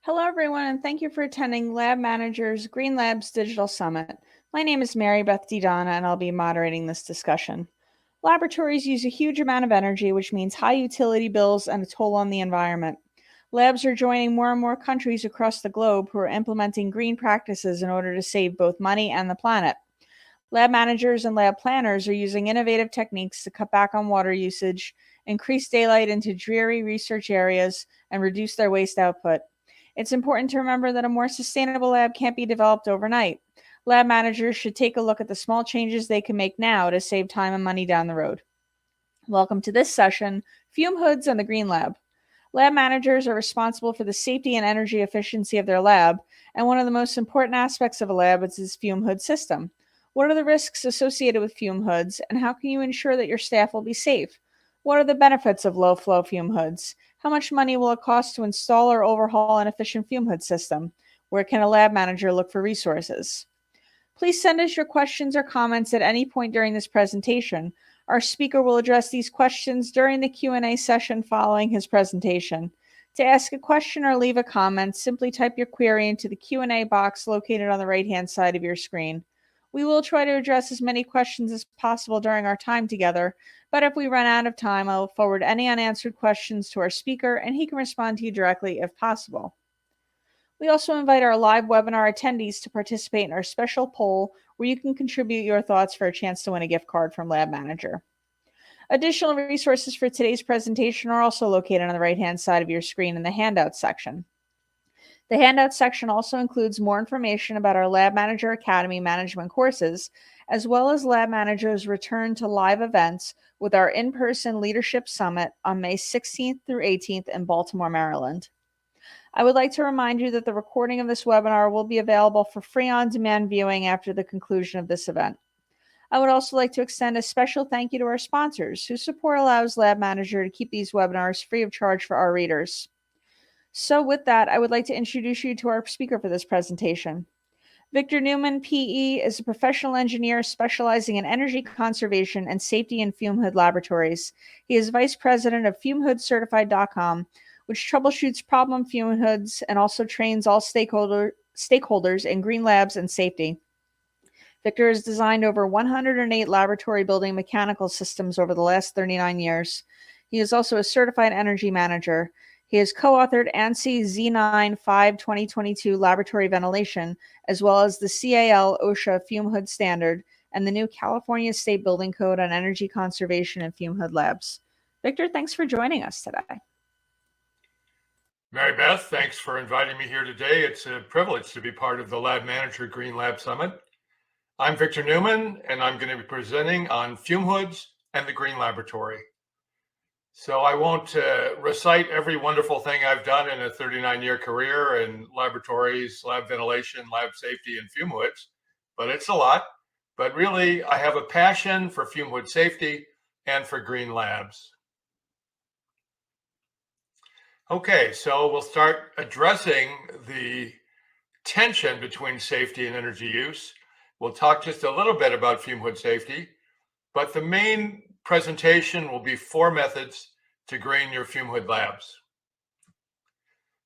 Hello, everyone, and thank you for attending Lab Manager's Green Labs Digital Summit. My name is Mary Beth DiDonna, and I'll be moderating this discussion. Laboratories use a huge amount of energy, which means high utility bills and a toll on the environment. Labs are joining more and more countries across the globe who are implementing green practices in order to save both money and the planet. Lab managers and lab planners are using innovative techniques to cut back on water usage, increase daylight into dreary research areas, and reduce their waste output. It's important to remember that a more sustainable lab can't be developed overnight. Lab managers should take a look at the small changes they can make now to save time and money down the road. Welcome to this session, Fume Hoods and the Green Lab. Lab managers are responsible for the safety and energy efficiency of their lab, and one of the most important aspects of a lab is its fume hood system. What are the risks associated with fume hoods, and how can you ensure that your staff will be safe? What are the benefits of low-flow fume hoods? How much money will it cost to install or overhaul an efficient fume hood system? Where can a lab manager look for resources? Please send us your questions or comments at any point during this presentation. Our speaker will address these questions during the Q&A session following his presentation. To ask a question or leave a comment, simply type your query into the Q&A box located on the right-hand side of your screen. We will try to address as many questions as possible during our time together, but if we run out of time, I will forward any unanswered questions to our speaker, and he can respond to you directly if possible. We also invite our live webinar attendees to participate in our special poll, where you can contribute your thoughts for a chance to win a gift card from Lab Manager. Additional resources for today's presentation are also located on the right-hand side of your screen in the Handouts section. The Handouts section also includes more information about our Lab Manager Academy management courses, as well as Lab Manager's return to live events with our in-person Leadership Summit on May 16th through 18th in Baltimore, Maryland. I would like to remind you that the recording of this webinar will be available for free on-demand viewing after the conclusion of this event. I would also like to extend a special thank you to our sponsors, whose support allows Lab Manager to keep these webinars free of charge for our readers. So with that, I would like to introduce you to our speaker for this presentation. Victor Neuman, PE, is a professional engineer specializing in energy conservation and safety in fume hood laboratories. He is vice president of fumehoodcertified.com, which troubleshoots problem fume hoods and also trains all stakeholders in green labs and safety. Victor has designed over 108 laboratory building mechanical systems over the last 39 years. He is also a certified energy manager. He has co-authored ANSI Z9 5 2022 laboratory ventilation, as well as the CAL OSHA fume hood standard and the new California State Building Code on energy conservation and fume hood labs. Victor, thanks for joining us today. Mary Beth, thanks for inviting me here today. It's a privilege to be part of the Lab Manager Green Lab Summit. I'm Victor Neuman, and I'm going to be presenting on fume hoods and the Green Laboratory. So I won't recite every wonderful thing I've done in a 39-year career in laboratories, lab ventilation, lab safety, and fume hoods, but it's a lot. But really, I have a passion for fume hood safety and for green labs. Okay, so we'll start addressing the tension between safety and energy use. We'll talk just a little bit about fume hood safety, but the main presentation will be 4 methods to green your fume hood labs.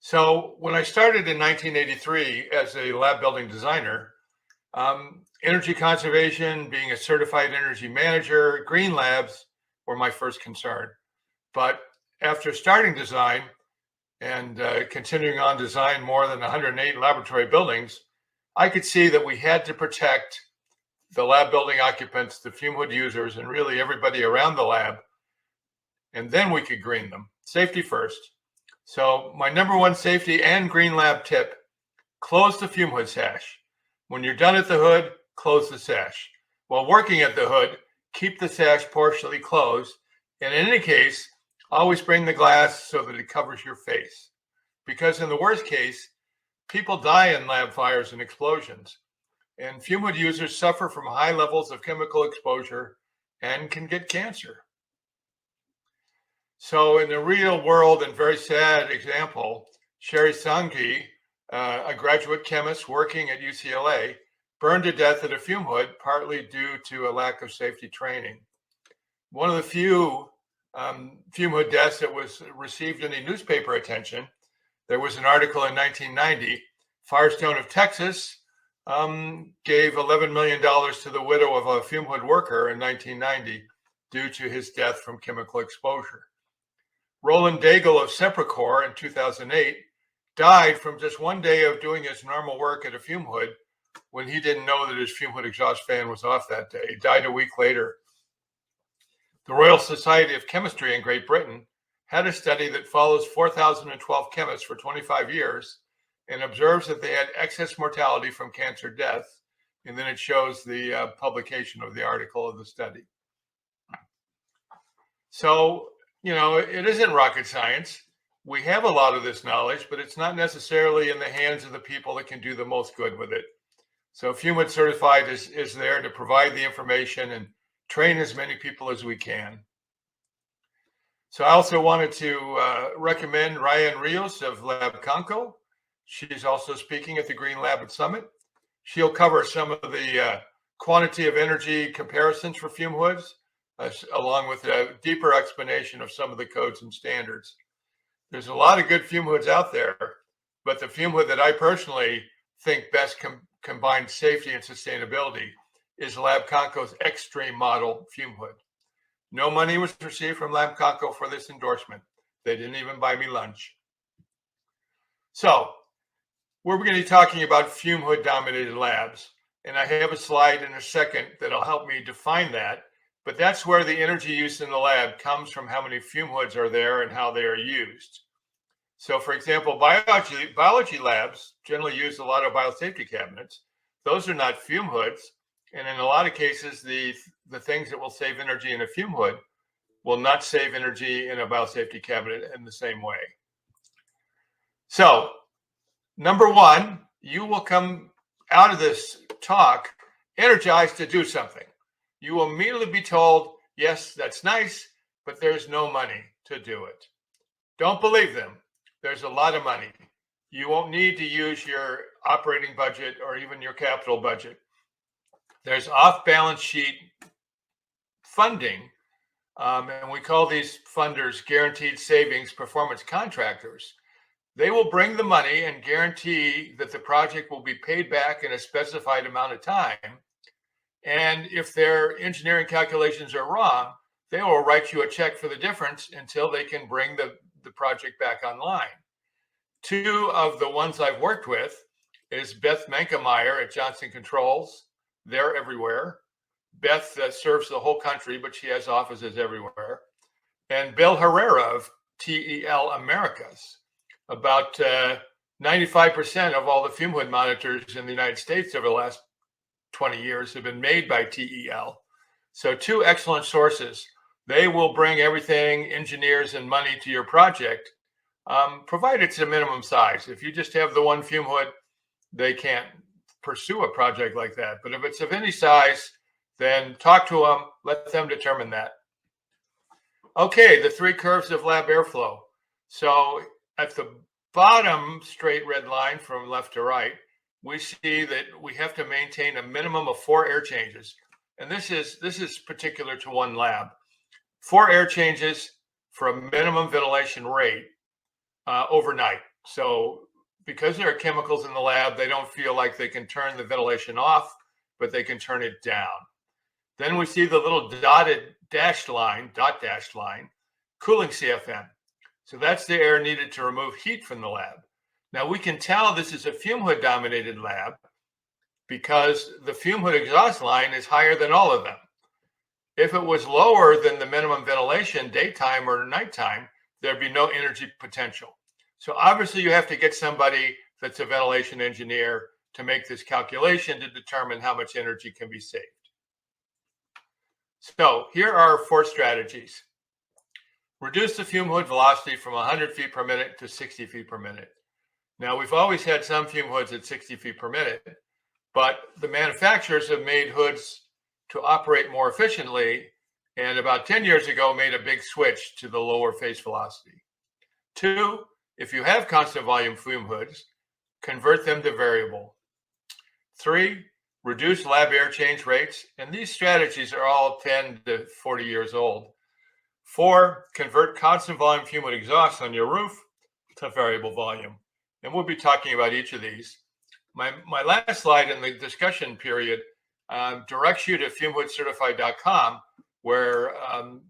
So when I started in 1983 as a lab building designer, energy conservation, being a certified energy manager, green labs were my first concern. But after starting design and continuing on design more than 108 laboratory buildings, I could see that we had to protect the lab building occupants, the fume hood users, and really everybody around the lab, and then we could green them. Safety first. So my number 1 safety and green lab tip: close the fume hood sash. When you're done at the hood, close the sash. While working at the hood, keep the sash partially closed, and in any case, always bring the glass so that it covers your face. Because in the worst case, people die in lab fires and explosions. And fume hood users suffer from high levels of chemical exposure and can get cancer. So in the real world and very sad example, Sherry Sanghi, a graduate chemist working at UCLA, burned to death at a fume hood, partly due to a lack of safety training. One of the few fume hood deaths that was received any newspaper attention There was an article in 1990, Firestone of Texas gave $11 million to the widow of a fume hood worker in 1990 due to his death from chemical exposure. Roland Daigle of Sempercore in 2008 died from just one day of doing his normal work at a fume hood when he didn't know that his fume hood exhaust fan was off that day. He died a week later. The Royal Society of Chemistry in Great Britain had a study that follows 4,012 chemists for 25 years and observes that they had excess mortality from cancer death. And then it shows the publication of the article of the study. So, it isn't rocket science. We have a lot of this knowledge, but it's not necessarily in the hands of the people that can do the most good with it. So Fumo Certified is there to provide the information and train as many people as we can. So I also wanted to recommend Ryan Rios of Labconco. She's also speaking at the Green Lab at Summit. She'll cover some of the quantity of energy comparisons for fume hoods, along with a deeper explanation of some of the codes and standards. There's a lot of good fume hoods out there, but the fume hood that I personally think best combines safety and sustainability is Labconco's Extreme model fume hood. No money was received from Labconco for this endorsement. They didn't even buy me lunch. So we're going to be talking about fume hood dominated labs. And I have a slide in a second that'll help me define that. But that's where the energy use in the lab comes from, how many fume hoods are there and how they are used. So for example, biology labs generally use a lot of biosafety cabinets. Those are not fume hoods. And in a lot of cases, the things that will save energy in a fume hood will not save energy in a biosafety cabinet in the same way. So number one, you will come out of this talk energized to do something. You will immediately be told, yes, that's nice, but there's no money to do it. Don't believe them. There's a lot of money. You won't need to use your operating budget or even your capital budget. There's off-balance sheet funding, and we call these funders guaranteed savings performance contractors. They will bring the money and guarantee that the project will be paid back in a specified amount of time. And if their engineering calculations are wrong, they will write you a check for the difference until they can bring the project back online. Two of the ones I've worked with is Beth Mankemeyer at Johnson Controls. They're everywhere. Beth serves the whole country, but she has offices everywhere. And Bill Herrera of TEL Americas. About 95% of all the fume hood monitors in the United States over the last 20 years have been made by TEL. So two excellent sources. They will bring everything, engineers and money to your project, provided it's a minimum size. If you just have the one fume hood, they can't pursue a project like that. But if it's of any size, then talk to them, let them determine that. Okay, the three curves of lab airflow. So at the bottom straight red line from left to right, we see that we have to maintain a minimum of 4 air changes. And this is particular to one lab. 4 air changes for a minimum ventilation rate overnight. So because there are chemicals in the lab, they don't feel like they can turn the ventilation off, but they can turn it down. Then we see the little dotted dashed line, cooling CFM. So that's the air needed to remove heat from the lab. Now we can tell this is a fume hood dominated lab because the fume hood exhaust line is higher than all of them. If it was lower than the minimum ventilation, daytime or nighttime, there'd be no energy potential. So obviously you have to get somebody that's a ventilation engineer to make this calculation to determine how much energy can be saved. So here are 4 strategies. Reduce the fume hood velocity from 100 feet per minute to 60 feet per minute. Now we've always had some fume hoods at 60 feet per minute, but the manufacturers have made hoods to operate more efficiently, and about 10 years ago made a big switch to the lower face velocity. 2, if you have constant volume fume hoods, convert them to variable. 3, reduce lab air change rates, and these strategies are all 10 to 40 years old. 4, convert constant volume fume hood exhaust on your roof to variable volume. And we'll be talking about each of these. My last slide in the discussion period directs you to fumehoodcertified.com, where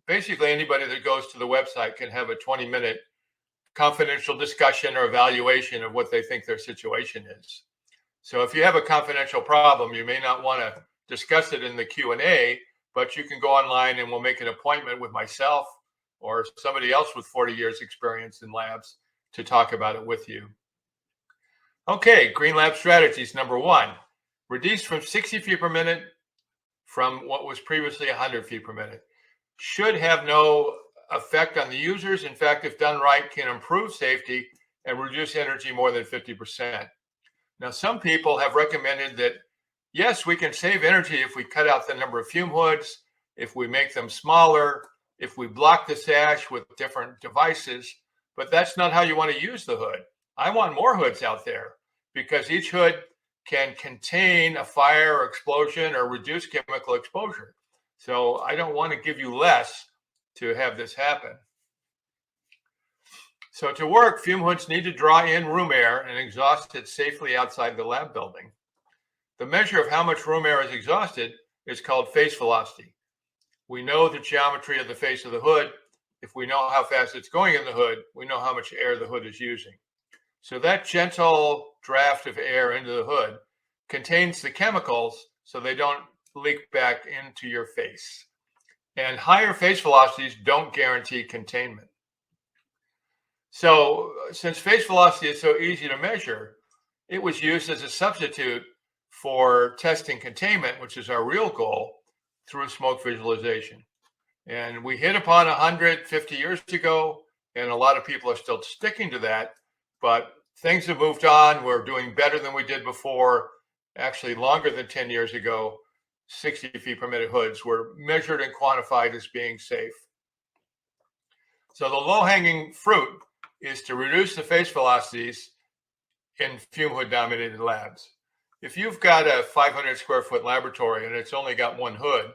basically anybody that goes to the website can have a 20-minute confidential discussion or evaluation of what they think their situation is. So if you have a confidential problem, you may not want to discuss it in the Q&A, but you can go online and we'll make an appointment with myself or somebody else with 40 years experience in labs to talk about it with you. Okay, green lab strategies. Number 1, reduce from 60 feet per minute from what was previously 100 feet per minute. Should have no effect on the users. In fact, if done right, can improve safety and reduce energy more than 50%. Now, some people have recommended that, yes, we can save energy if we cut out the number of fume hoods, if we make them smaller, if we block the sash with different devices, but that's not how you want to use the hood. I want more hoods out there because each hood can contain a fire or explosion or reduce chemical exposure. So I don't want to give you less to have this happen. So to work, fume hoods need to draw in room air and exhaust it safely outside the lab building. The measure of how much room air is exhausted is called face velocity. We know the geometry of the face of the hood. If we know how fast it's going in the hood, we know how much air the hood is using. So that gentle draft of air into the hood contains the chemicals so they don't leak back into your face. And higher face velocities don't guarantee containment. So since face velocity is so easy to measure, it was used as a substitute for testing containment, which is our real goal, through smoke visualization. And we hit upon 150 years ago, and a lot of people are still sticking to that, but things have moved on. We're doing better than we did before. Actually, longer than 10 years ago, 60 feet per minute hoods were measured and quantified as being safe. So the low-hanging fruit is to reduce the face velocities in fume hood dominated labs. If you've got a 500 square foot laboratory and it's only got one hood,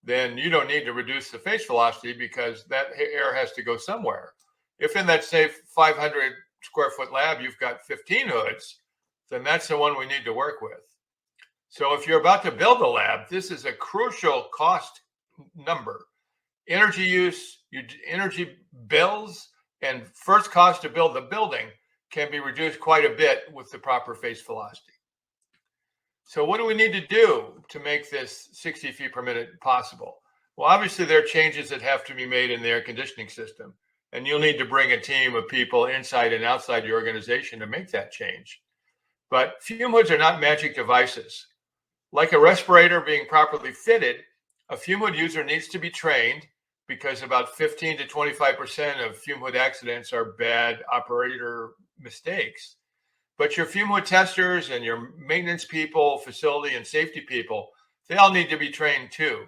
then you don't need to reduce the face velocity because that air has to go somewhere. If in that say 500 square foot lab you've got 15 hoods, then that's the one we need to work with. So if you're about to build a lab, this is a crucial cost number. Energy use, energy bills, and first cost to build the building can be reduced quite a bit with the proper face velocity. So what do we need to do to make this 60 feet per minute possible? Well, obviously there are changes that have to be made in the air conditioning system, and you'll need to bring a team of people inside and outside your organization to make that change. But fume hoods are not magic devices. Like a respirator being properly fitted, a fume hood user needs to be trained because about 15 to 25% of fume hood accidents are bad operator mistakes. But your fume hood testers and your maintenance people, facility and safety people, they all need to be trained too.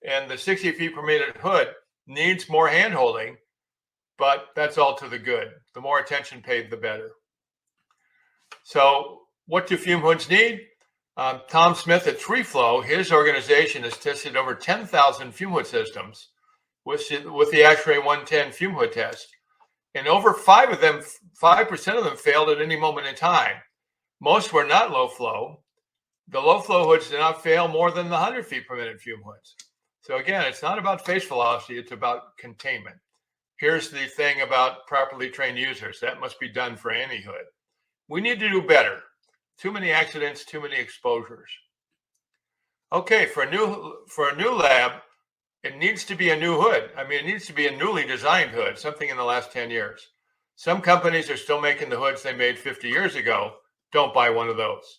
And the 60 feet per minute hood needs more hand-holding, but that's all to the good. The more attention paid, the better. So what do fume hoods need? Tom Smith at 3Flow, his organization has tested over 10,000 fume hood systems with the ASHRAE 110 fume hood test. And over 5% of them failed at any moment in time. Most were not low flow. The low flow hoods did not fail more than the 100 feet per minute fume hoods. So again, it's not about face velocity, it's about containment. Here's the thing about properly trained users. That must be done for any hood. We need to do better. Too many accidents, too many exposures. Okay, for a new lab, it needs to be a new hood. I mean, it needs to be a newly designed hood, something in the last 10 years. Some companies are still making the hoods they made 50 years ago. Don't buy one of those.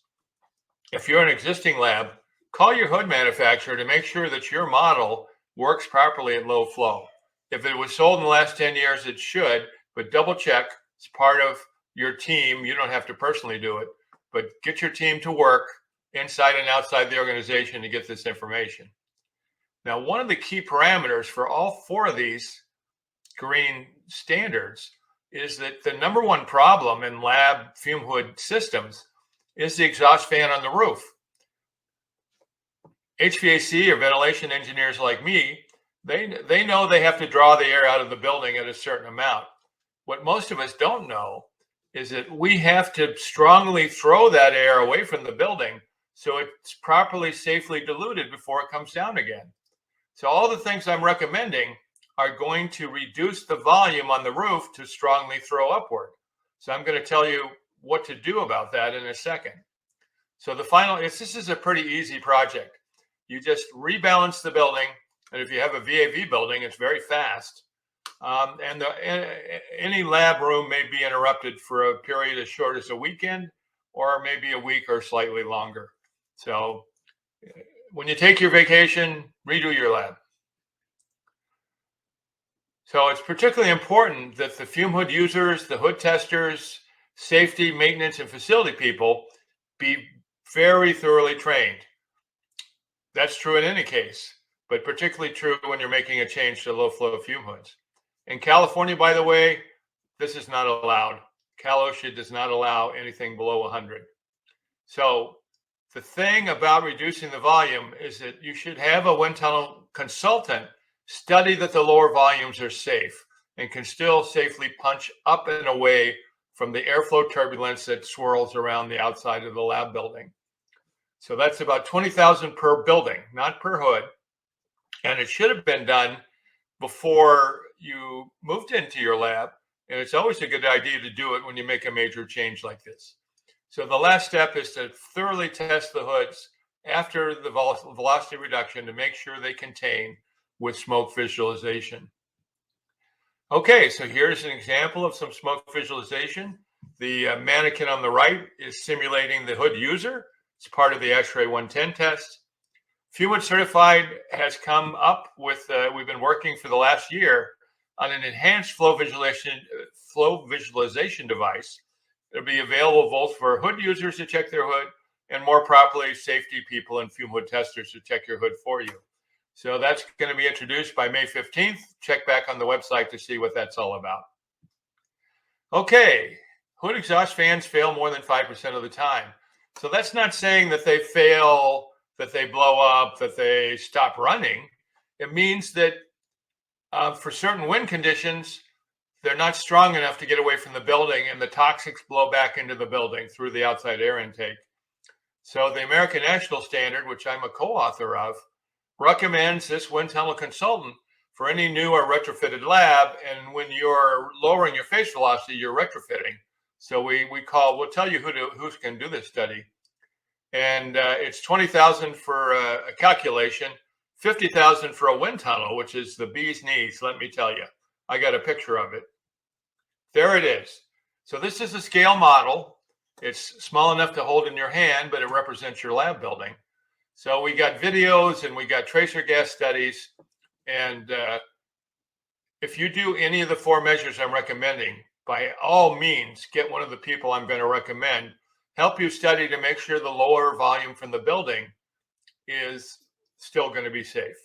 If you're an existing lab, call your hood manufacturer to make sure that your model works properly at low flow. If it was sold in the last 10 years, it should, but double check. It's part of your team. You don't have to personally do it, but get your team to work inside and outside the organization to get this information. Now, one of the key parameters for all 4 of these green standards is that the number one problem in lab fume hood systems is the exhaust fan on the roof. HVAC or ventilation engineers like me, they know they have to draw the air out of the building at a certain amount. What most of us don't know is that we have to strongly throw that air away from the building so it's properly safely diluted before it comes down again. So all the things I'm recommending are going to reduce the volume on the roof to strongly throw upward. So I'm going to tell you what to do about that in a second. So this is a pretty easy project. You just rebalance the building. And if you have a VAV building, it's very fast. Any lab room may be interrupted for a period as short as a weekend or maybe a week or slightly longer. So when you take your vacation, redo your lab. So it's particularly important that the fume hood users, the hood testers, safety, maintenance, and facility people be very thoroughly trained. That's true in any case, but particularly true when you're making a change to low flow fume hoods. In California, by the way, this is not allowed. Cal-OSHA does not allow anything below 100. So the thing about reducing the volume is that you should have a wind tunnel consultant study that the lower volumes are safe and can still safely punch up and away from the airflow turbulence that swirls around the outside of the lab building. So that's about 20,000 per building, not per hood. And it should have been done before you moved into your lab. And it's always a good idea to do it when you make a major change like this. So the last step is to thoroughly test the hoods after the velocity reduction to make sure they contain with smoke visualization. Okay, so here's an example of some smoke visualization. The mannequin on the right is simulating the hood user. It's part of the ASHRAE 110 test. Fumo Certified has come up with, we've been working for the last year on an enhanced flow visualization device. It'll be available both for hood users to check their hood and more properly safety people and fume hood testers to check your hood for you. So that's going to be introduced by May 15th. Check back on the website to see what that's all about. Okay, hood exhaust fans fail more than 5% of the time. So that's not saying that they fail, that they blow up, that they stop running. It means that for certain wind conditions, they're not strong enough to get away from the building and the toxics blow back into the building through the outside air intake. So the American National Standard, which I'm a co-author of, recommends this wind tunnel consultant for any new or retrofitted lab. And when you're lowering your face velocity, you're retrofitting. So we'll tell you who can do this study. And it's 20,000 for a calculation, 50,000 for a wind tunnel, which is the bee's knees, let me tell you. I got a picture of it. There it is. So this is a scale model. It's small enough to hold in your hand, but it represents your lab building. So we got videos and we got tracer gas studies. And if you do any of the 4 measures I'm recommending, by all means, get one of the people I'm going to recommend. Help you study to make sure the lower volume from the building is still going to be safe.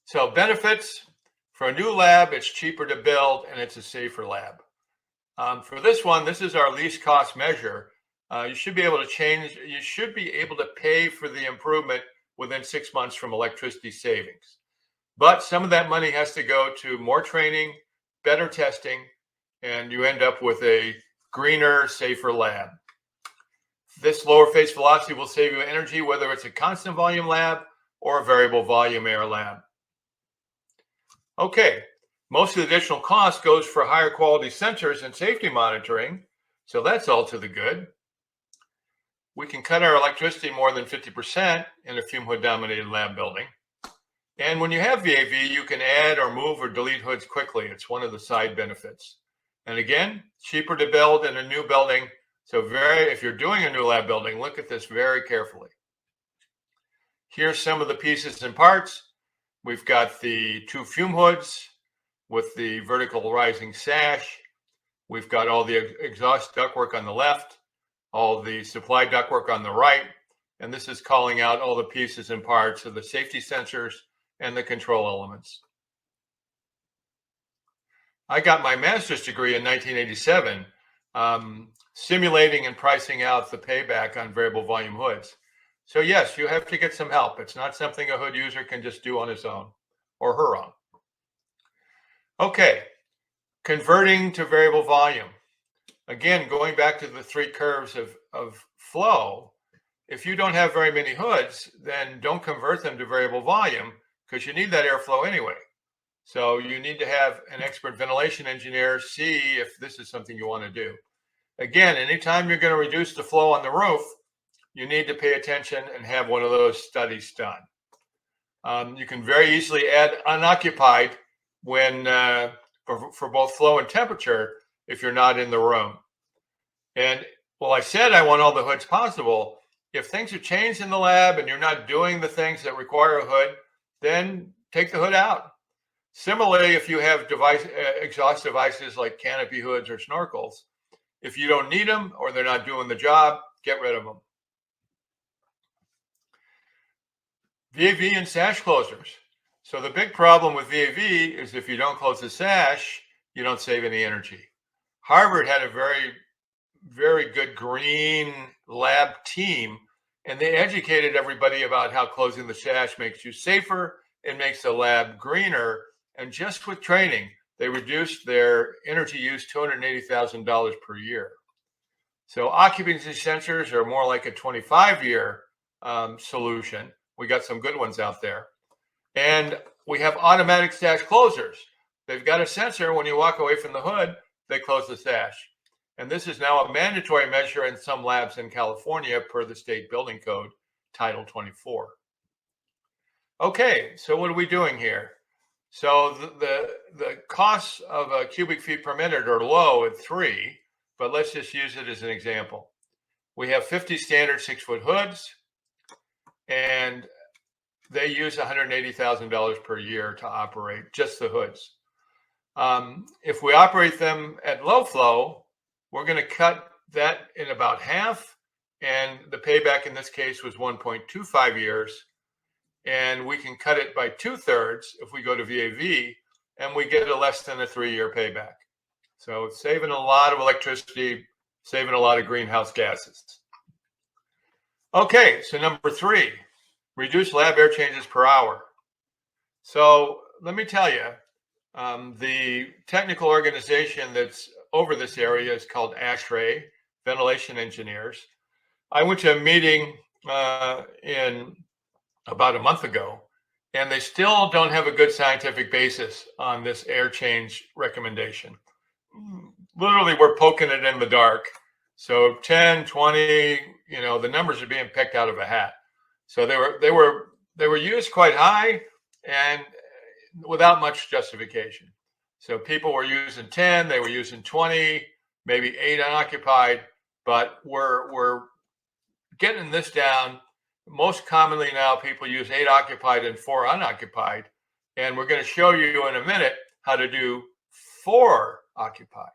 So benefits, for a new lab, it's cheaper to build and it's a safer lab. For this one, this is our least cost measure. You should be able to pay for the improvement within 6 months from electricity savings. But some of that money has to go to more training, better testing, and you end up with a greener, safer lab. This lower face velocity will save you energy, whether it's a constant volume lab or a variable volume air lab. Okay, most of the additional cost goes for higher quality sensors and safety monitoring, so that's all to the good. We can cut our electricity more than 50% in a fume hood dominated lab building. And when you have VAV, you can add or move or delete hoods quickly. It's one of the side benefits. And again, cheaper to build in a new building. So if you're doing a new lab building, look at this very carefully. Here's some of the pieces and parts. We've got the 2 fume hoods with the vertical rising sash. We've got all the exhaust ductwork on the left, all the supply ductwork on the right. And this is calling out all the pieces and parts of the safety sensors and the control elements. I got my master's degree in 1987, simulating and pricing out the payback on variable volume hoods. So yes, you have to get some help. It's not something a hood user can just do on his own or her own. Okay, Converting to variable volume. Again, going back to the three curves of flow, if you don't have very many hoods, then don't convert them to variable volume because you need that airflow anyway. So you need to have an expert ventilation engineer see if this is something you want to do. Again, anytime you're going to reduce the flow on the roof, you need to pay attention and have one of those studies done. You can very easily add unoccupied when for both flow and temperature if you're not in the room. And well, I said I want all the hoods possible. If things have changed in the lab and you're not doing the things that require a hood, then take the hood out. Similarly, if you have exhaust devices like canopy hoods or snorkels, if you don't need them or they're not doing the job, get rid of them. VAV and sash closers. So the big problem with VAV is if you don't close the sash, you don't save any energy. Harvard had a very, very good green lab team, and they educated everybody about how closing the sash makes you safer, it makes the lab greener, and just with training, they reduced their energy use $280,000 per year. So occupancy sensors are more like a 25-year solution. We got some good ones out there. And we have automatic sash closers. They've got a sensor. When you walk away from the hood, they close the sash. And this is now a mandatory measure in some labs in California per the state building code, Title 24. Okay, so what are we doing here? So the costs of a cubic feet per minute are low at 3, but let's just use it as an example. We have 50 standard 6-foot hoods, and they use $180,000 per year to operate just the hoods. If we operate them at low flow, we're going to cut that in about half, and the payback in this case was 1.25 years. And we can cut it by 2/3 if we go to VAV, and we get a less than a 3-year payback. So it's saving a lot of electricity, saving a lot of greenhouse gases. Okay, so number 3, reduce lab air changes per hour. So let me tell you, the technical organization that's over this area is called ASHRAE, Ventilation Engineers. I went to a meeting in about a month ago, and they still don't have a good scientific basis on this air change recommendation. Literally, we're poking it in the dark. So 10, 20, the numbers are being picked out of a hat. So they were used quite high and without much justification. So people were using 10, they were using 20, maybe 8 unoccupied, but we're getting this down. Most commonly now, people use 8 occupied and 4 unoccupied. And we're going to show you in a minute how to do 4 occupied.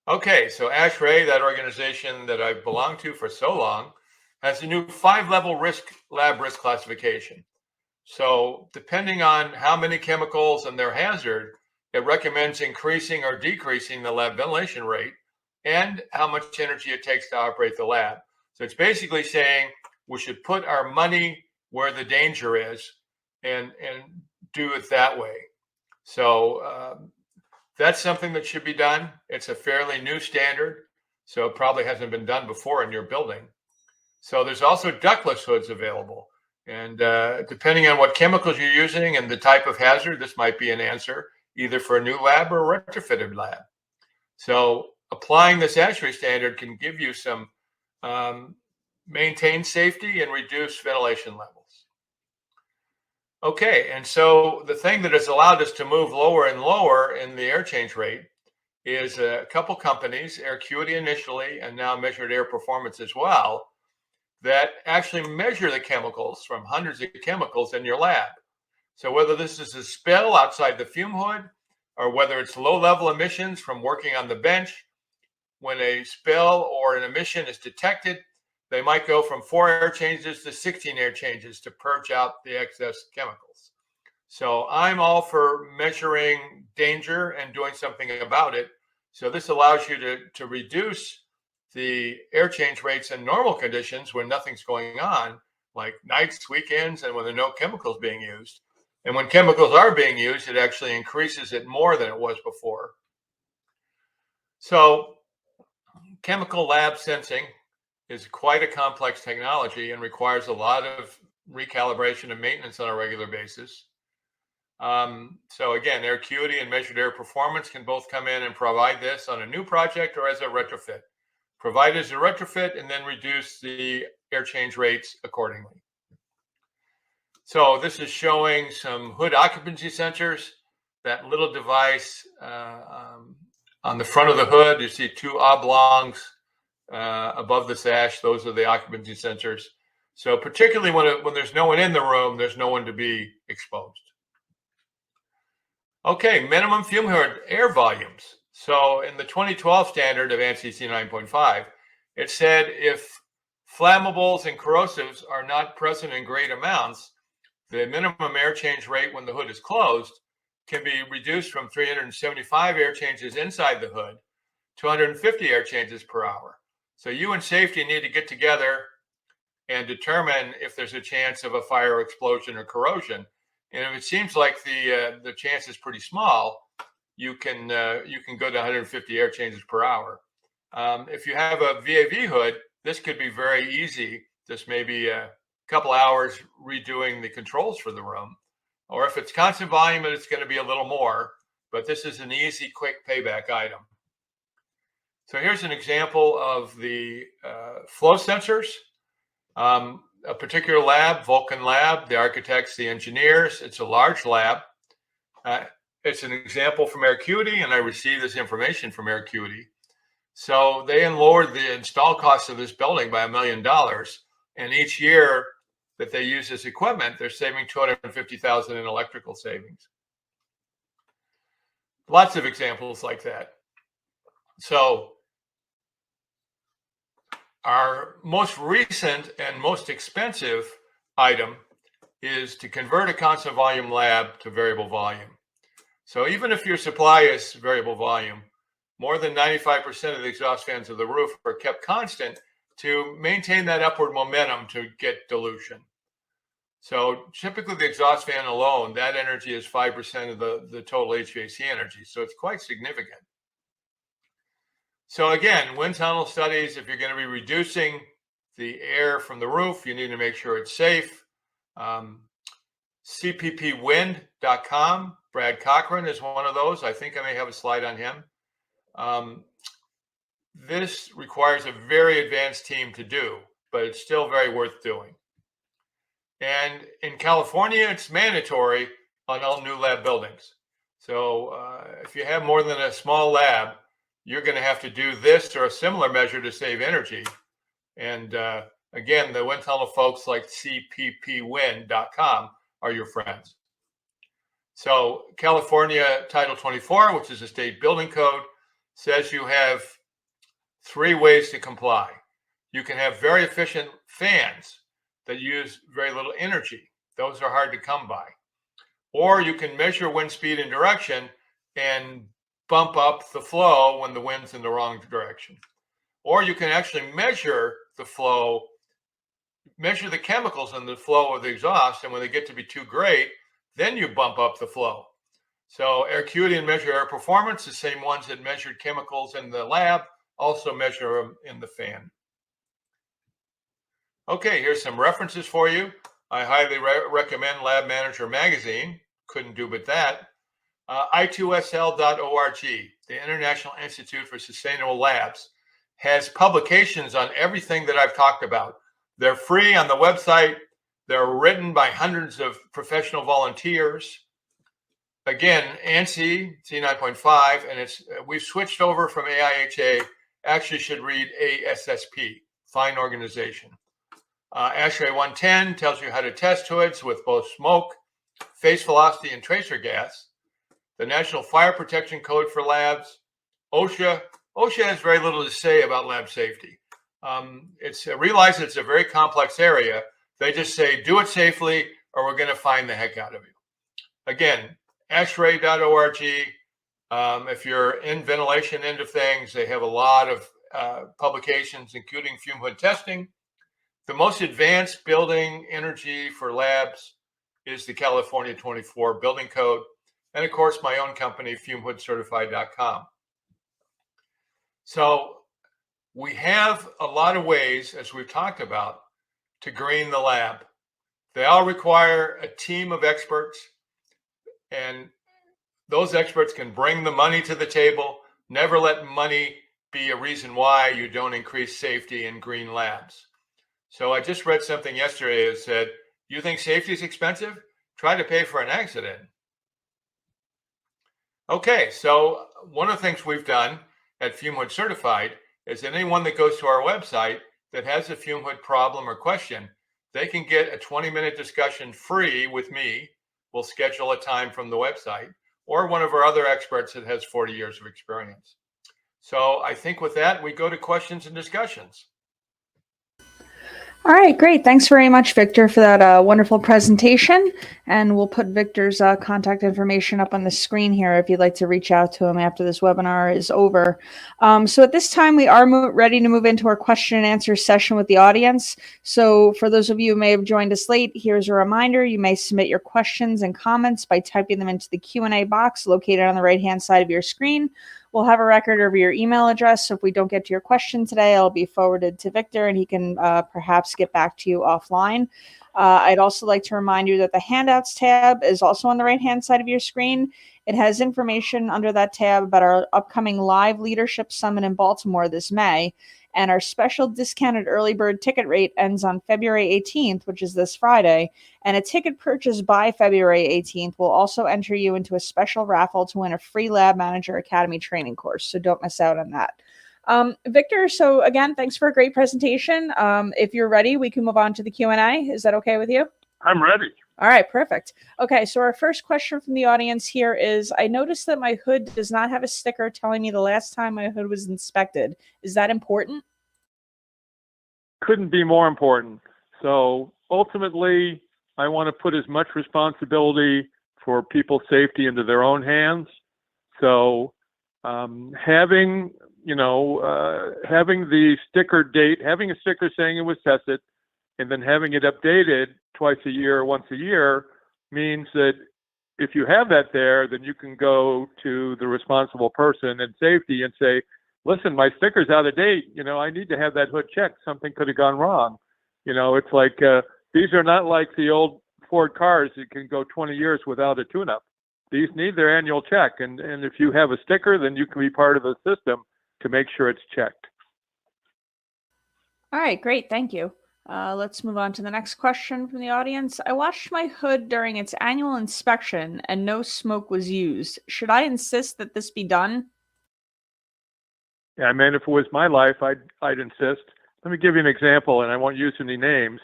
Okay, so ASHRAE, that organization that I've belonged to for so long, has a new 5-level lab risk classification. So depending on how many chemicals and their hazard, it recommends increasing or decreasing the lab ventilation rate and how much energy it takes to operate the lab. So it's basically saying we should put our money where the danger is and do it that way. So that's something that should be done. It's a fairly new standard, so it probably hasn't been done before in your building. So there's also ductless hoods available. And depending on what chemicals you're using and the type of hazard, this might be an answer either for a new lab or a retrofitted lab. So applying this ASHRAE standard can give you some maintain safety and reduce ventilation levels. Okay, and so the thing that has allowed us to move lower and lower in the air change rate is a couple companies, Air Acuity initially, and now Measured Air Performance as well, that actually measure the chemicals from hundreds of chemicals in your lab. So whether this is a spill outside the fume hood or whether it's low-level emissions from working on the bench, when a spill or an emission is detected, they might go from 4 air changes to 16 air changes to purge out the excess chemicals. So I'm all for measuring danger and doing something about it. So this allows you to reduce the air change rates in normal conditions when nothing's going on, like nights, weekends, and when there are no chemicals being used. And when chemicals are being used, it actually increases it more than it was before. So chemical lab sensing is quite a complex technology and requires a lot of recalibration and maintenance on a regular basis. So again, air acuity and measured air performance can both come in and provide this on a new project or as a retrofit. Provide as a retrofit and then reduce the air change rates accordingly. So this is showing some hood occupancy sensors. That little device on the front of the hood, you see two oblongs above the sash. Those are the occupancy sensors. So particularly when there's no one in the room, there's no one to be exposed. Okay, minimum fume hood air volumes. So in the 2012 standard of ANSI C9.5, it said if flammables and corrosives are not present in great amounts, the minimum air change rate when the hood is closed can be reduced from 375 air changes inside the hood to 150 air changes per hour. So you and safety need to get together and determine if there's a chance of a fire, explosion, or corrosion. And if it seems like the chance is pretty small, you can go to 150 air changes per hour. If you have a VAV hood, this could be very easy. This may be a couple hours redoing the controls for the room. Or if it's constant volume, it's going to be a little more. But this is an easy, quick payback item. So here's an example of the flow sensors. A particular lab, Vulcan Lab, the architects, the engineers. It's a large lab. It's an example from Air Acuity, and I received this information from Air Acuity. So they lowered the install cost of this building by $1 million. And each year that they use this equipment, they're saving $250,000 in electrical savings. Lots of examples like that. So our most recent and most expensive item is to convert a constant volume lab to variable volume. So even if your supply is variable volume, more than 95% of the exhaust fans of the roof are kept constant to maintain that upward momentum to get dilution. So typically the exhaust fan alone, that energy is 5% of the total HVAC energy. So it's quite significant. So again, wind tunnel studies, if you're going to be reducing the air from the roof, you need to make sure it's safe. CPPwind.com, Brad Cochran is one of those. I think I may have a slide on him. This requires a very advanced team to do, but it's still very worth doing. And in California, it's mandatory on all new lab buildings. So if you have more than a small lab, you're going to have to do this or a similar measure to save energy. And again, the wind tunnel folks like CPPwind.com are your friends. So California Title 24, which is a state building code, says you have 3 ways to comply. You can have very efficient fans that use very little energy. Those are hard to come by. Or you can measure wind speed and direction and bump up the flow when the wind's in the wrong direction. Or you can actually measure the flow, measure the chemicals in the flow of the exhaust, and when they get to be too great, then you bump up the flow. So Air Acuity and Measure Air Performance, the same ones that measured chemicals in the lab, also measure them in the fan. Okay, here's some references for you. I highly recommend Lab Manager Magazine. Couldn't do but that. I2SL.org, the International Institute for Sustainable Labs, has publications on everything that I've talked about. They're free on the website. They're written by hundreds of professional volunteers. Again, ANSI C9.5, and we've switched over from AIHA. Actually should read ASSP, fine organization. ASHRAE 110 tells you how to test hoods with both smoke, phase velocity, and tracer gas. The National Fire Protection Code for labs. OSHA has very little to say about lab safety. Realize it's a very complex area. They just say, do it safely or we're going to fine the heck out of you. Again, ASHRAE.org. If you're in ventilation end of things, they have a lot of publications, including fume hood testing. The most advanced building energy for labs is the California 24 building code, and of course, my own company, fumehoodcertified.com. So we have a lot of ways, as we've talked about, to green the lab. They all require a team of experts, and those experts can bring the money to the table. Never let money be a reason why you don't increase safety in green labs. So I just read something yesterday that said, you think safety is expensive? Try to pay for an accident. Okay, so one of the things we've done at Fumehood Certified is that anyone that goes to our website that has a Fumehood problem or question, they can get a 20-minute discussion free with me. We'll schedule a time from the website, or one of our other experts that has 40 years of experience. So I think with that, we go to questions and discussions. All right, great. Thanks very much, Victor, for that wonderful presentation. And we'll put Victor's contact information up on the screen here if you'd like to reach out to him after this webinar is over. So at this time, we are ready to move into our question and answer session with the audience. So for those of you who may have joined us late, here's a reminder. You may submit your questions and comments by typing them into the Q&A box located on the right-hand side of your screen. We'll have a record of your email address, so if we don't get to your question today, it'll be forwarded to Victor, and he can perhaps get back to you offline. I'd also like to remind you that the Handouts tab is also on the right-hand side of your screen. It has information under that tab about our upcoming live leadership summit in Baltimore this May, and our special discounted early bird ticket rate ends on February 18th, which is this Friday, and a ticket purchased by February 18th will also enter you into a special raffle to win a free Lab Manager Academy training course, so don't miss out on that. Victor, so again, thanks for a great presentation. If you're ready, we can move on to the Q&A. Is that okay with you? I'm ready. All right, perfect. Okay, so our first question from the audience here is, I noticed that my hood does not have a sticker telling me the last time my hood was inspected. Is that important? Couldn't be more important. So ultimately, I want to put as much responsibility for people's safety into their own hands. So having the sticker date, having a sticker saying it was tested, and then having it updated twice a year or once a year means that if you have that there, then you can go to the responsible person in safety and say, listen, my sticker's out of date. I need to have that hood checked. Something could have gone wrong. It's like these are not like the old Ford cars that can go 20 years without a tune-up. These need their annual check. And if you have a sticker, then you can be part of the system to make sure it's checked. All right, great. Thank you. Let's move on to the next question from the audience. I washed my hood during its annual inspection and no smoke was used. Should I insist that this be done? Yeah, I mean, if it was my life, I'd insist. Let me give you an example, and I won't use any names.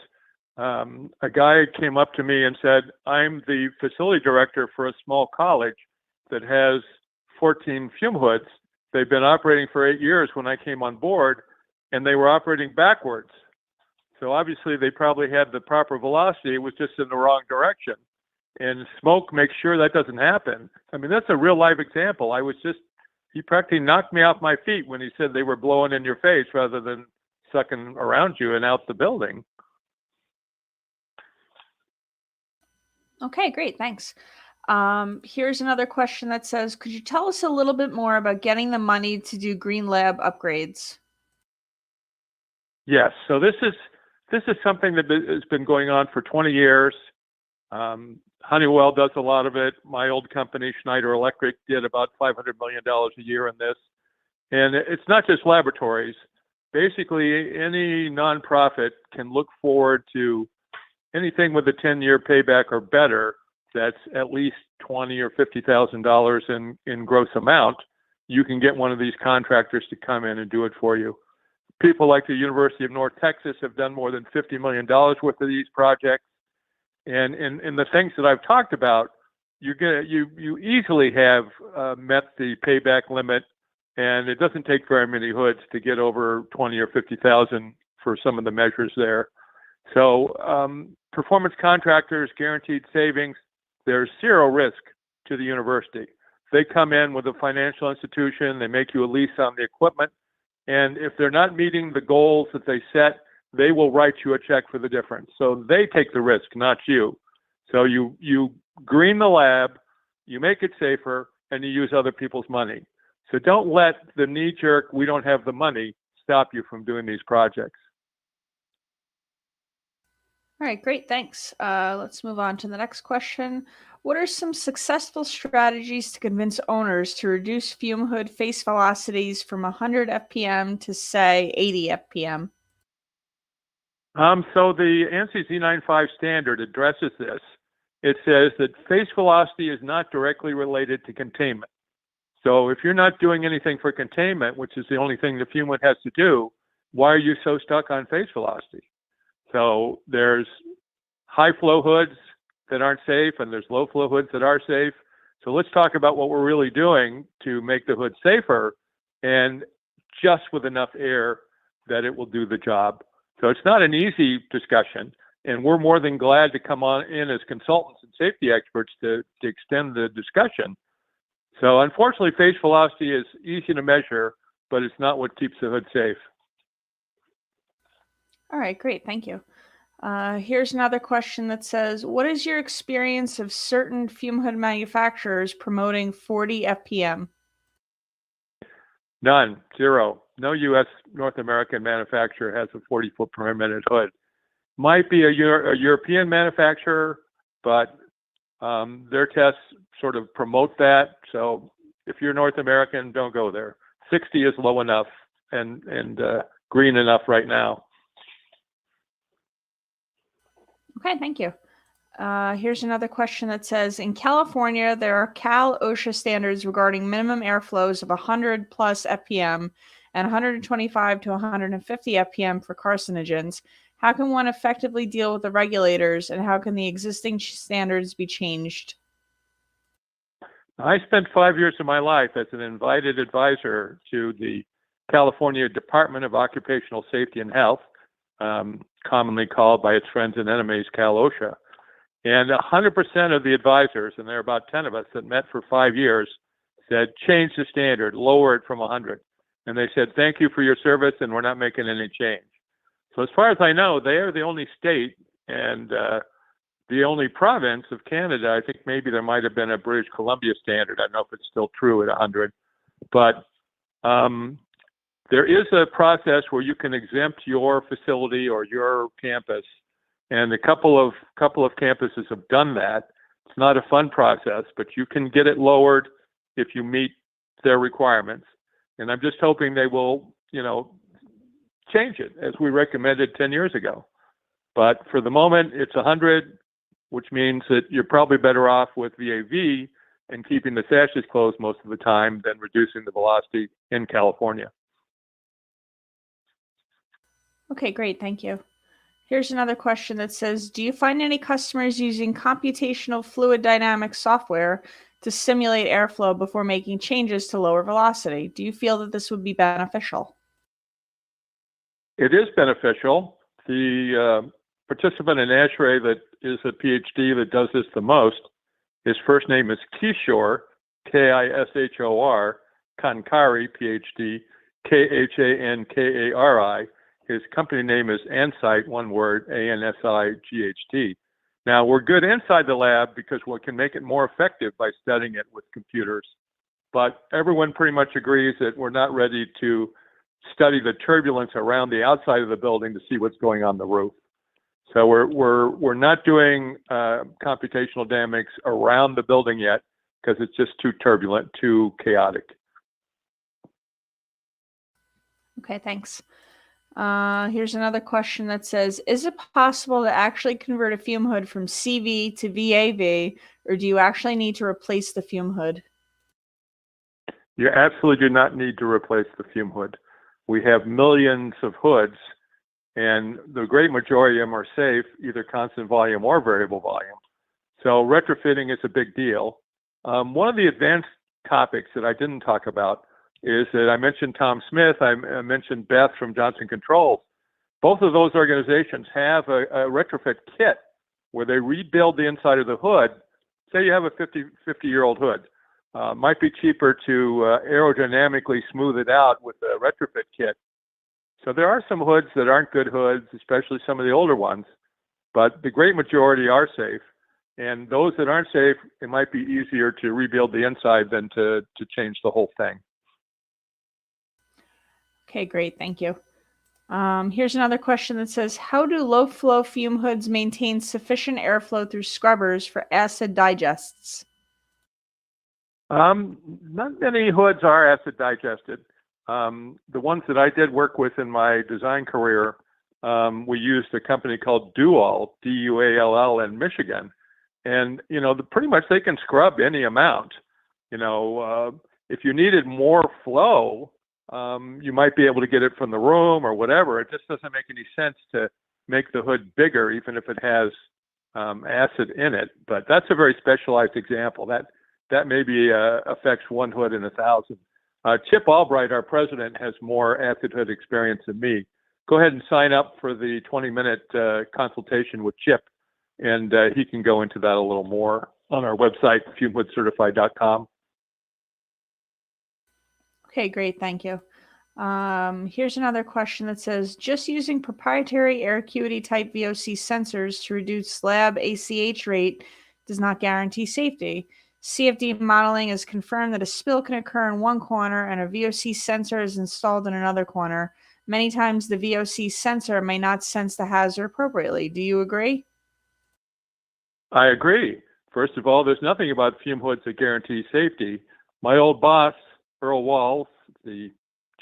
A guy came up to me and said, I'm the facility director for a small college that has 14 fume hoods. They've been operating for 8 years when I came on board, and they were operating backwards. So obviously they probably had the proper velocity. It was just in the wrong direction. And smoke makes sure that doesn't happen. I mean, that's a real life example. He practically knocked me off my feet when he said they were blowing in your face rather than sucking around you and out the building. Okay, great. Thanks. Here's another question that says, could you tell us a little bit more about getting the money to do Green Lab upgrades? Yes. So this is something that has been going on for 20 years. Honeywell does a lot of it. My old company, Schneider Electric, did about $500 million a year in this. And it's not just laboratories. Basically, any nonprofit can look forward to anything with a 10-year payback or better that's at least $20,000 or $50,000 in gross amount. You can get one of these contractors to come in and do it for you. People like the University of North Texas have done more than $50 million worth of these projects. And in the things that I've talked about, you easily have met the payback limit, and it doesn't take very many hoods to get over 20 or 50,000 for some of the measures there. So performance contractors, guaranteed savings, there's zero risk to the university. They come in with a financial institution, they make you a lease on the equipment, and if they're not meeting the goals that they set, they will write you a check for the difference. So they take the risk, not you. So you green the lab, you make it safer, and you use other people's money. So don't let the knee-jerk, we don't have the money, stop you from doing these projects. All right, great, thanks. Let's move on to the next question. What are some successful strategies to convince owners to reduce fume hood face velocities from 100 FPM to, say, 80 FPM? So the ANSI Z95 standard addresses this. It says that face velocity is not directly related to containment. So if you're not doing anything for containment, which is the only thing the fume hood has to do, why are you so stuck on face velocity? So there's high flow hoods that aren't safe, and there's low flow hoods that are safe. So let's talk about what we're really doing to make the hood safer, and just with enough air that it will do the job. So it's not an easy discussion, and we're more than glad to come on in as consultants and safety experts to extend the discussion. So unfortunately, face velocity is easy to measure, but it's not what keeps the hood safe. All right, great, thank you. Here's another question that says, what is your experience of certain fume hood manufacturers promoting 40 FPM? None, zero. No U.S. North American manufacturer has a 40-foot per minute hood. Might be a European manufacturer, but their tests sort of promote that. So if you're North American, don't go there. 60 is low enough and green enough right now. Okay, thank you. Here's another question that says, in California, there are Cal OSHA standards regarding minimum airflows of 100 plus FPM and 125 to 150 FPM for carcinogens. How can one effectively deal with the regulators, and how can the existing standards be changed? I spent 5 years of my life as an invited advisor to the California Department of Occupational Safety and Health, commonly called by its friends and enemies Cal OSHA. And 100% of the advisors, and there are about 10 of us that met for 5 years, said, change the standard, lower it from 100. And they said, thank you for your service, and we're not making any change. So as far as I know, they are the only state and the only province of Canada. I think maybe there might have been a British Columbia standard. I don't know if it's still true at 100. But there is a process where you can exempt your facility or your campus, and a couple of campuses have done that. It's not a fun process, but you can get it lowered if you meet their requirements. And I'm just hoping they will, change it as we recommended 10 years ago. But for the moment, it's 100, which means that you're probably better off with VAV and keeping the sashes closed most of the time than reducing the velocity in California. Okay, great, thank you. Here's another question that says, do you find any customers using computational fluid dynamics software to simulate airflow before making changes to lower velocity? Do you feel that this would be beneficial? It is beneficial. The participant in ASHRAE that is a PhD that does this the most, his first name is Kishore, K-I-S-H-O-R, Kankari, PhD, K-H-A-N-K-A-R-I. His company name is Ansight, one word, A-N-S-I-G-H-T. Now, we're good inside the lab because we can make it more effective by studying it with computers. But everyone pretty much agrees that we're not ready to study the turbulence around the outside of the building to see what's going on the roof. So we're not doing computational dynamics around the building yet because it's just too turbulent, too chaotic. Okay, thanks. Here's another question that says, is it possible to actually convert a fume hood from CV to VAV, or do you actually need to replace the fume hood? You absolutely do not need to replace the fume hood. We have millions of hoods, and the great majority of them are safe, either constant volume or variable volume. So retrofitting is a big deal. One of the advanced topics that I didn't talk about is that I mentioned Tom Smith, I mentioned Beth from Johnson Controls. Both of those organizations have a retrofit kit where they rebuild the inside of the hood. Say you have a 50-year-old hood. Might be cheaper to aerodynamically smooth it out with a retrofit kit. So there are some hoods that aren't good hoods, especially some of the older ones, but the great majority are safe. And those that aren't safe, it might be easier to rebuild the inside than to change the whole thing. Okay, great. Thank you. Here's another question that says, how do low-flow fume hoods maintain sufficient airflow through scrubbers for acid digests? Not many hoods are acid digested. The ones that I did work with in my design career, we used a company called Duall, D-U-A-L-L, in Michigan. And, you know, pretty much they can scrub any amount. You know, if you needed more flow, you might be able to get it from the room or whatever. It just doesn't make any sense to make the hood bigger, even if it has acid in it. But that's a very specialized example. That maybe affects one hood in 1,000. Chip Albright, our president, has more acid hood experience than me. Go ahead and sign up for the 20-minute consultation with Chip, and he can go into that a little more on our website, fumehoodcertified.com. Okay, great. Thank you. Here's another question that says, just using proprietary air acuity type VOC sensors to reduce lab ASHRAE rate does not guarantee safety. CFD modeling has confirmed that a spill can occur in one corner and a VOC sensor is installed in another corner. Many times the VOC sensor may not sense the hazard appropriately. Do you agree? I agree. First of all, there's nothing about fume hoods that guarantee safety. My old boss, Earl Walls, the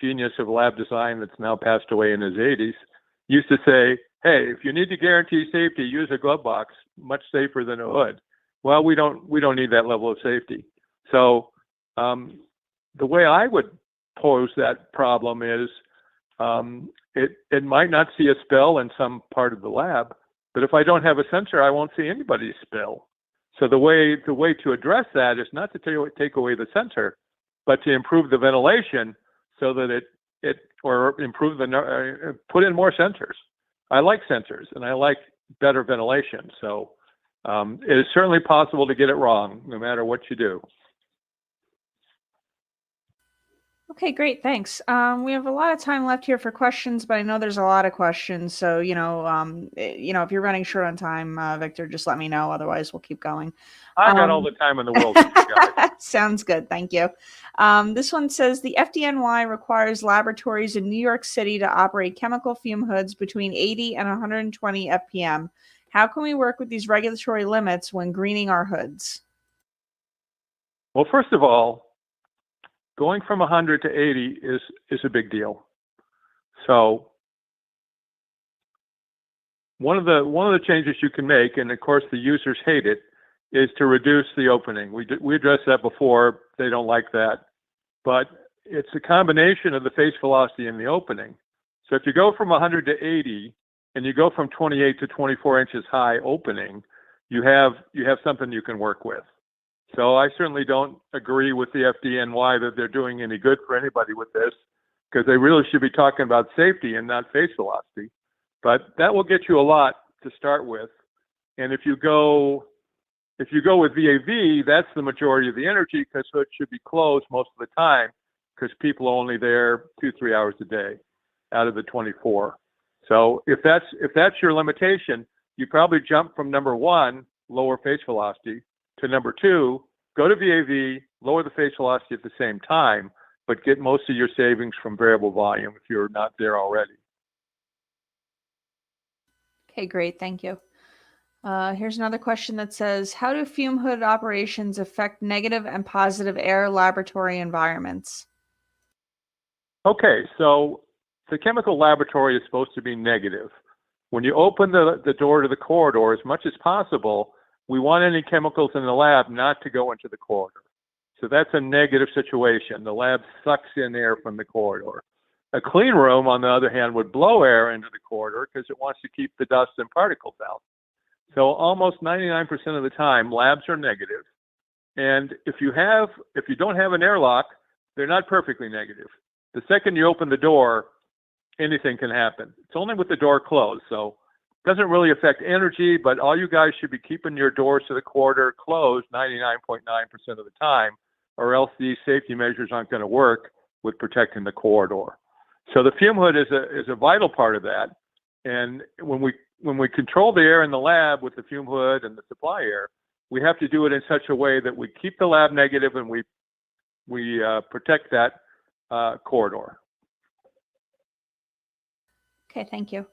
genius of lab design that's now passed away in his 80s, used to say, hey, if you need to guarantee safety, use a glove box, much safer than a hood. Well, we don't need that level of safety. So the way I would pose that problem is it might not see a spill in some part of the lab, but if I don't have a sensor, I won't see anybody's spill. So the way to address that is not to take away the sensor, but to improve the ventilation so that put in more sensors. I like sensors and I like better ventilation. So it is certainly possible to get it wrong, no matter what you do. Okay, great. Thanks. We have a lot of time left here for questions, but I know there's a lot of questions. So, if you're running short on time, Victor, just let me know. Otherwise, we'll keep going. I got all the time in the world. Sounds good. Thank you. This one says the FDNY requires laboratories in New York City to operate chemical fume hoods between 80 and 120 FPM. How can we work with these regulatory limits when greening our hoods? Well, first of all, going from 100 to 80 is a big deal. So one of the changes you can make, and of course the users hate it, is to reduce the opening. We addressed that before. They don't like that, but it's a combination of the phase velocity and the opening. So if you go from 100 to 80 and you go from 28 to 24 inches high opening, you have something you can work with. So I certainly don't agree with the FDNY that they're doing any good for anybody with this, because they really should be talking about safety and not phase velocity. But that will get you a lot to start with. And if you go with VAV, that's the majority of the energy, because hoods should be closed most of the time, because people are only there 2-3 hours a day out of the 24. So if that's your limitation, you probably jump from number 1, lower phase velocity, to number 2, go to VAV, lower the phase velocity at the same time, but get most of your savings from variable volume if you're not there already. Okay, great. Thank you. Here's another question that says, how do fume hood operations affect negative and positive air laboratory environments? Okay, so the chemical laboratory is supposed to be negative. When you open the door to the corridor, as much as possible, we want any chemicals in the lab not to go into the corridor. So that's a negative situation. The lab sucks in air from the corridor. A clean room, on the other hand, would blow air into the corridor because it wants to keep the dust and particles out. So almost 99% of the time, labs are negative. And if you don't have an airlock, they're not perfectly negative. The second you open the door, anything can happen. It's only with the door closed. So it doesn't really affect energy, but all you guys should be keeping your doors to the corridor closed 99.9% of the time, or else these safety measures aren't going to work with protecting the corridor. So the fume hood is a vital part of that. And when we control the air in the lab with the fume hood and the supply air, we have to do it in such a way that we keep the lab negative and we protect that corridor. Okay, thank you.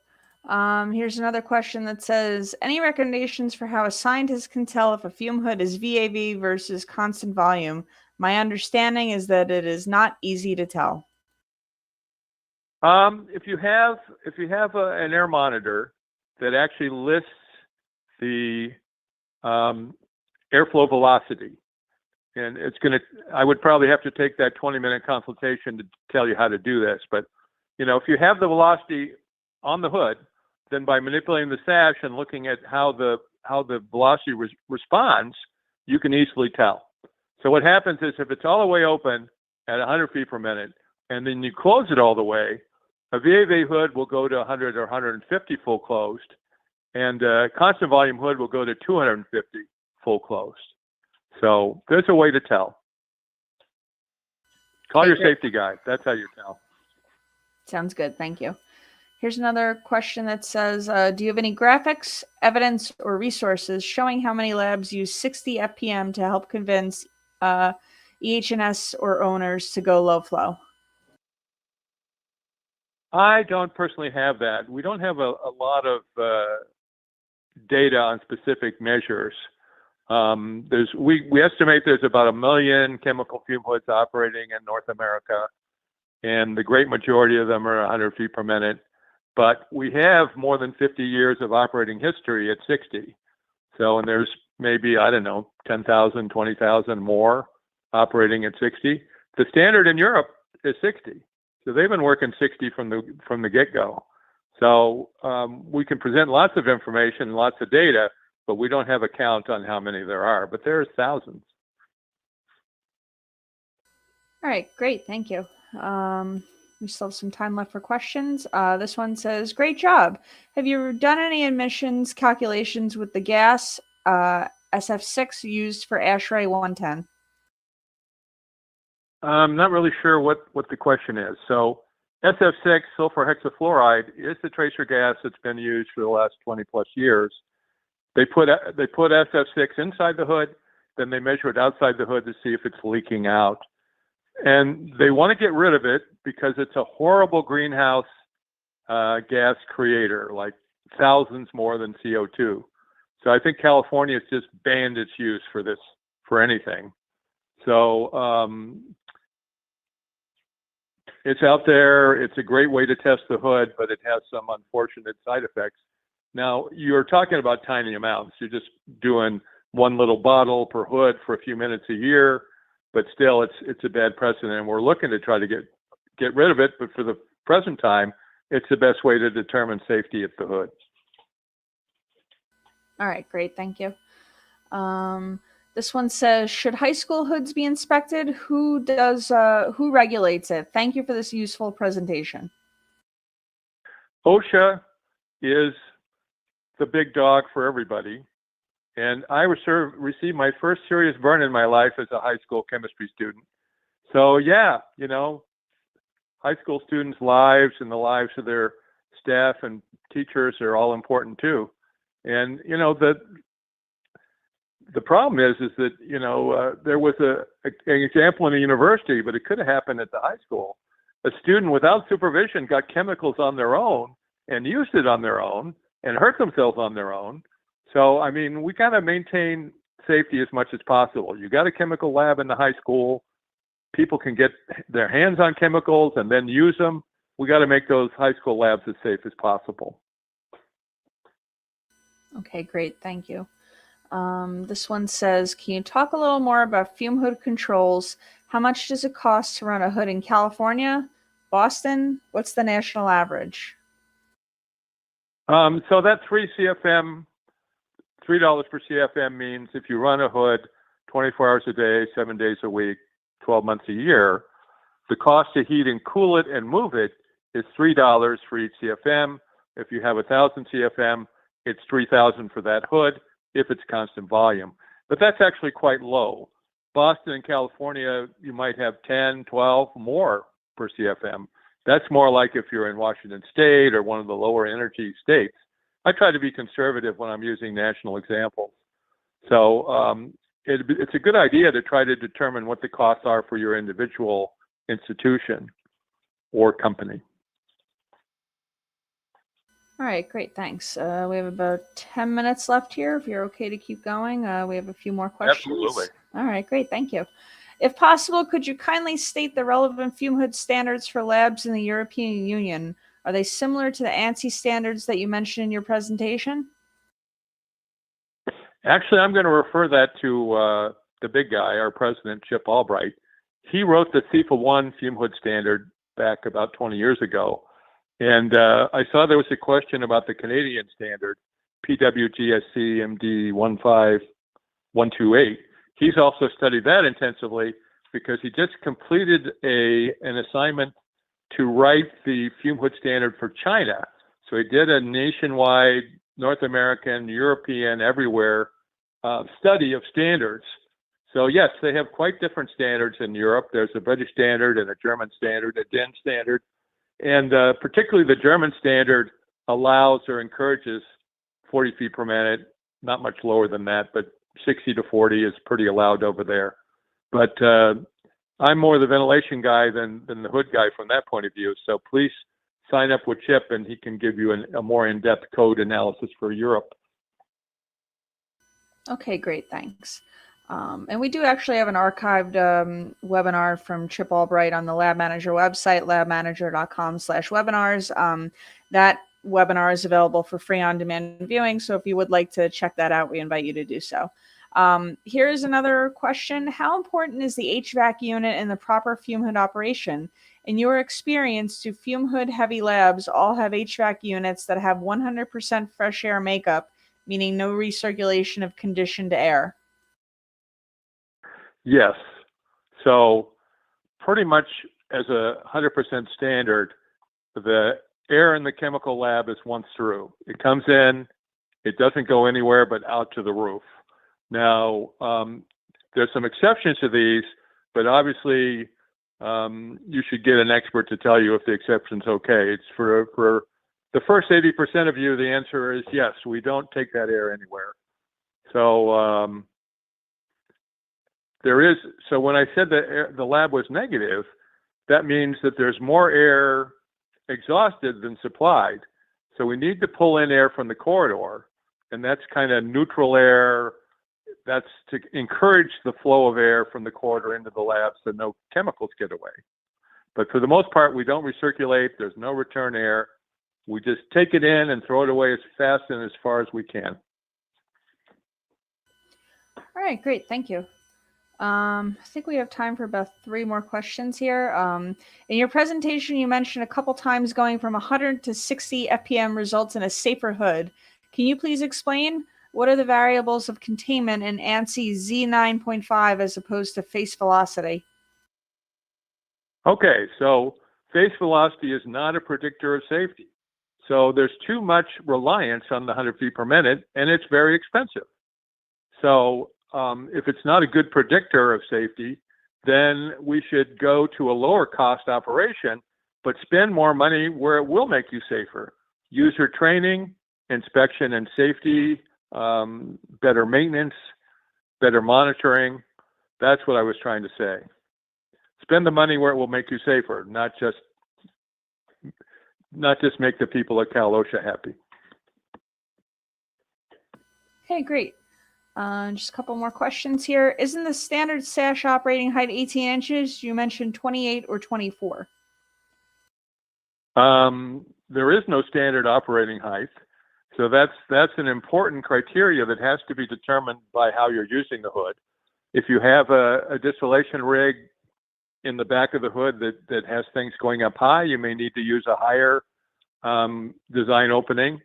Here's another question that says, any recommendations for how a scientist can tell if a fume hood is VAV versus constant volume? My understanding is that it is not easy to tell. If you have an air monitor that actually lists the airflow velocity, and I would probably have to take that 20-minute consultation to tell you how to do this. But, if you have the velocity on the hood, then by manipulating the sash and looking at how the velocity responds, you can easily tell. So what happens is if it's all the way open at 100 feet per minute, and then you close it all the way, a VAV hood will go to 100 or 150 full closed, and a constant volume hood will go to 250 full closed. So there's a way to tell. Call your safety guy. That's how you tell. Sounds good. Thank you. Here's another question that says, do you have any graphics, evidence, or resources showing how many labs use 60 FPM to help convince EH&S or owners to go low flow? I don't personally have that. We don't have a lot of data on specific measures. We estimate there's about 1 million chemical fume hoods operating in North America, and the great majority of them are 100 feet per minute. But we have more than 50 years of operating history at 60. So, and there's maybe, 10,000, 20,000 more operating at 60. The standard in Europe is 60. So they've been working 60 from the get-go. So we can present lots of information, lots of data, but we don't have a count on how many there are. But there's thousands. All right, great, thank you. We still have some time left for questions. This one says, great job. Have you done any emissions calculations with the gas SF6 used for ASHRAE 110? I'm not really sure what the question is. So SF6, sulfur hexafluoride, is the tracer gas that's been used for the last 20 plus years. They put SF6 inside the hood, then they measure it outside the hood to see if it's leaking out. And they want to get rid of it because it's a horrible greenhouse gas creator, like thousands more than CO2. So I think California has just banned its use for anything. So it's out there. It's a great way to test the hood, but it has some unfortunate side effects. Now, you're talking about tiny amounts. You're just doing one little bottle per hood for a few minutes a year, but still it's a bad precedent. And we're looking to try to get rid of it, but for the present time, it's the best way to determine safety at the hood. All right, great, thank you. This one says, should high school hoods be inspected? Who regulates it? Thank you for this useful presentation. OSHA is the big dog for everybody. And I received my first serious burn in my life as a high school chemistry student. So yeah, high school students' lives and the lives of their staff and teachers are all important too. And, the problem is that, there was an example in a university, but it could have happened at the high school. A student without supervision got chemicals on their own and used it on their own and hurt themselves on their own. So, we got to maintain safety as much as possible. You got a chemical lab in the high school. People can get their hands on chemicals and then use them. We got to make those high school labs as safe as possible. Okay, great. Thank you. This one says, can you talk a little more about fume hood controls? How much does it cost to run a hood in California, Boston? What's the national average? So that $3 per CFM means if you run a hood 24 hours a day, 7 days a week, 12 months a year, the cost to heat and cool it and move it is $3 for each CFM. If you have 1,000 CFM, it's $3,000 for that hood if it's constant volume. But that's actually quite low. Boston and California, you might have 10, 12 more per CFM. That's more like if you're in Washington State or one of the lower energy states. I try to be conservative when I'm using national examples. So it's a good idea to try to determine what the costs are for your individual institution or company. All right, great, thanks. We have about 10 minutes left here. If you're okay to keep going, we have a few more questions. Absolutely. All right, great, thank you. If possible, could you kindly state the relevant fume hood standards for labs in the European Union? Are they similar to the ANSI standards that you mentioned in your presentation? Actually, I'm going to refer that to the big guy, our president, Chip Albright. He wrote the FIFA 1 fume hood standard back about 20 years ago. And I saw there was a question about the Canadian standard, PWGSC MD 15128. He's also studied that intensively because he just completed an assignment to write the fume hood standard for China. So he did a nationwide, North American, European, everywhere study of standards. So yes, they have quite different standards in Europe. There's a British standard and a German standard, a DIN standard. And particularly the German standard allows or encourages 40 feet per minute, not much lower than that, but 60 to 40 is pretty allowed over there. But I'm more the ventilation guy than the hood guy from that point of view. So please sign up with Chip and he can give you a more in-depth code analysis for Europe. Okay, great, thanks. And we do actually have an archived webinar from Chip Albright on the Lab Manager website, labmanager.com/webinars. That webinar is available for free on-demand viewing, so if you would like to check that out, we invite you to do so. Here's another question. How important is the HVAC unit in the proper fume hood operation? In your experience, do fume hood heavy labs all have HVAC units that have 100% fresh air makeup, meaning no recirculation of conditioned air? Yes. So pretty much as a 100% standard, the air in the chemical lab is once through. It comes in, it doesn't go anywhere but out to the roof. Now, there's some exceptions to these, but obviously you should get an expert to tell you if the exception's okay. It's for the first 80% of you, the answer is yes, we don't take that air anywhere. So so when I said that the lab was negative, that means that there's more air exhausted than supplied. So we need to pull in air from the corridor, and that's kind of neutral air. That's to encourage the flow of air from the corridor into the lab so no chemicals get away. But for the most part, we don't recirculate. There's no return air. We just take it in and throw it away as fast and as far as we can. All right, great. Thank you. I think we have time for about 3 more questions here. In your presentation, you mentioned a couple times going from 100 to 60 FPM results in a safer hood. Can you please explain what are the variables of containment in ANSI Z9.5 as opposed to face velocity? Okay, so face velocity is not a predictor of safety. So there's too much reliance on the 100 feet per minute, and it's very expensive. So if it's not a good predictor of safety, then we should go to a lower cost operation, but spend more money where it will make you safer. User training, inspection and safety, better maintenance, better monitoring. That's what I was trying to say. Spend the money where it will make you safer, not just make the people at Cal OSHA happy. Okay, great. Just a couple more questions here. Isn't the standard sash operating height 18 inches? You mentioned 28 or 24. There is no standard operating height. So that's an important criteria that has to be determined by how you're using the hood. If you have a distillation rig in the back of the hood that has things going up high, you may need to use a higher design opening.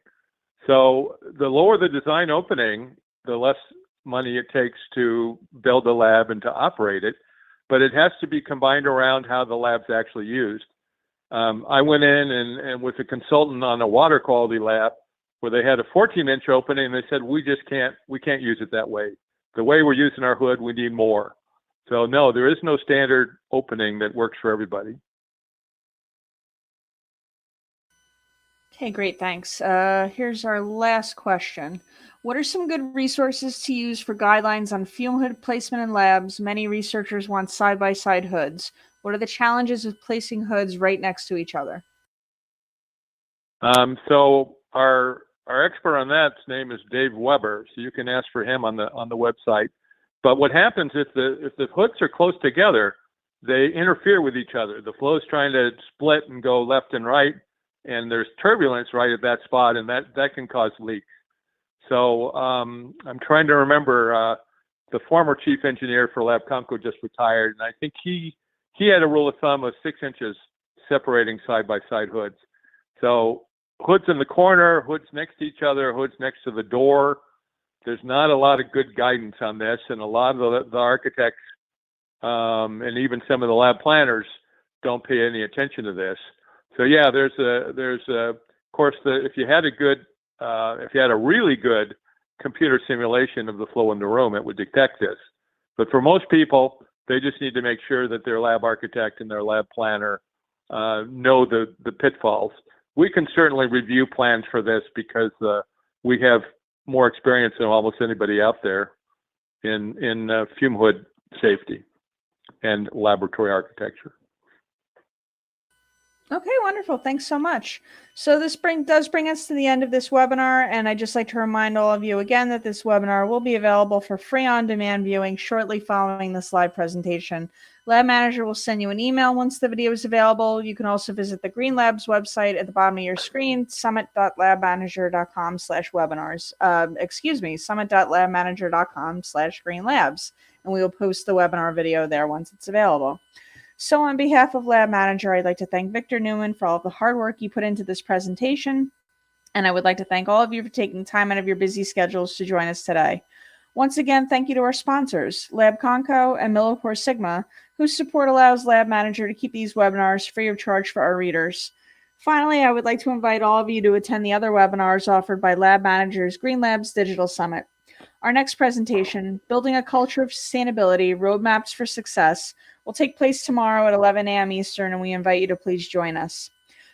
So the lower the design opening, the less money it takes to build a lab and to operate it, but it has to be combined around how the lab's actually used. I went in and with a consultant on a water quality lab where they had a 14-inch opening, and they said, we can't use it that way. The way we're using our hood, we need more. So no, there is no standard opening that works for everybody. Okay, great, thanks. Here's our last question. What are some good resources to use for guidelines on fume hood placement in labs? Many researchers want side-by-side hoods. What are the challenges with placing hoods right next to each other? So our expert on that's name is Dave Weber. So you can ask for him on the website. But what happens if the hoods are close together, they interfere with each other. The flow is trying to split and go left and right, and there's turbulence right at that spot, and that can cause leaks. So I'm trying to remember the former chief engineer for Labconco just retired, and I think he had a rule of thumb of 6 inches separating side-by-side hoods. So hoods in the corner, hoods next to each other, hoods next to the door. There's not a lot of good guidance on this, and a lot of the architects and even some of the lab planners don't pay any attention to this. So yeah, there's of course, if you had a really good computer simulation of the flow in the room, it would detect this. But for most people, they just need to make sure that their lab architect and their lab planner know the pitfalls. We can certainly review plans for this because we have more experience than almost anybody out there in fume hood safety and laboratory architecture. Okay, wonderful. Thanks so much. So this does bring us to the end of this webinar, and I'd just like to remind all of you again that this webinar will be available for free on-demand viewing shortly following this live presentation. Lab Manager will send you an email once the video is available. You can also visit the Green Labs website at the bottom of your screen, summit.labmanager.com/webinars. Summit.labmanager.com/greenlabs, and we will post the webinar video there once it's available. So on behalf of Lab Manager, I'd like to thank Victor Neuman for all of the hard work you put into this presentation. And I would like to thank all of you for taking time out of your busy schedules to join us today. Once again, thank you to our sponsors, Labconco and Millipore Sigma, whose support allows Lab Manager to keep these webinars free of charge for our readers. Finally, I would like to invite all of you to attend the other webinars offered by Lab Manager's Green Labs Digital Summit. Our next presentation, Building a Culture of Sustainability, Roadmaps for Success, will take place tomorrow at 11 a.m. Eastern, and we invite you to please join us.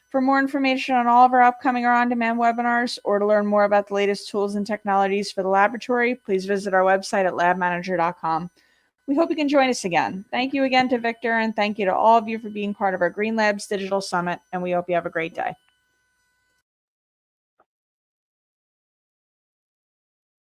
For more information on all of our upcoming or on-demand webinars, or to learn more about the latest tools and technologies for the laboratory, please visit our website at labmanager.com. We hope you can join us again. Thank you again to Victor, and thank you to all of you for being part of our Green Labs Digital Summit, and we hope you have a great day.